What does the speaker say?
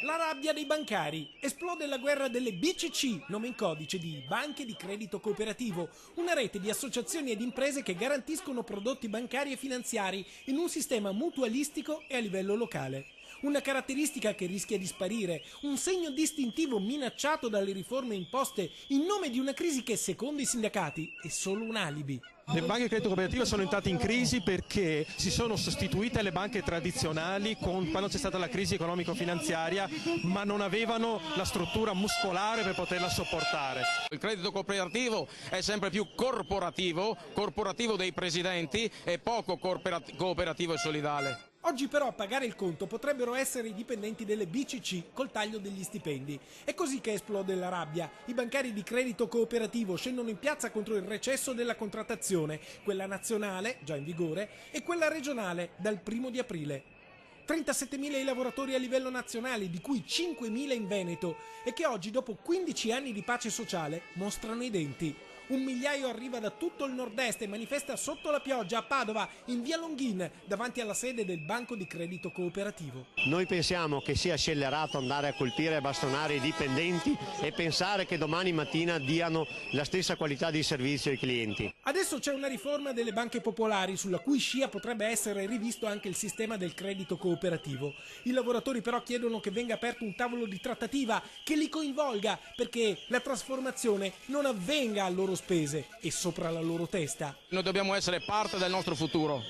La rabbia dei bancari. Esplode la guerra delle BCC, nome in codice di Banche di Credito Cooperativo, una rete di associazioni ed imprese che garantiscono prodotti bancari e finanziari in un sistema mutualistico e a livello locale. Una caratteristica che rischia di sparire, un segno distintivo minacciato dalle riforme imposte in nome di una crisi che, secondo i sindacati, è solo un alibi. Le banche di credito cooperativo sono entrate in crisi perché si sono sostituite alle banche tradizionali quando c'è stata la crisi economico-finanziaria, ma non avevano la struttura muscolare per poterla sopportare. Il credito cooperativo è sempre più corporativo dei presidenti e poco cooperativo e solidale. Oggi però a pagare il conto potrebbero essere i dipendenti delle BCC col taglio degli stipendi. È così che esplode la rabbia. I bancari di credito cooperativo scendono in piazza contro il recesso della contrattazione, quella nazionale, già in vigore, e quella regionale, dal 1° di aprile. 37.000 i lavoratori a livello nazionale, di cui 5.000 in Veneto, e che oggi, dopo 15 anni di pace sociale, mostrano i denti. 1 migliaio arriva da tutto il nord-est e manifesta sotto la pioggia a Padova, in via Longhin, davanti alla sede del Banco di Credito Cooperativo. Noi pensiamo che sia scellerato andare a colpire e bastonare i dipendenti e pensare che domani mattina diano la stessa qualità di servizio ai clienti. Adesso c'è una riforma delle banche popolari sulla cui scia potrebbe essere rivisto anche il sistema del credito cooperativo. I lavoratori però chiedono che venga aperto un tavolo di trattativa che li coinvolga, perché la trasformazione non avvenga a loro spese e sopra la loro testa. Noi dobbiamo essere parte del nostro futuro.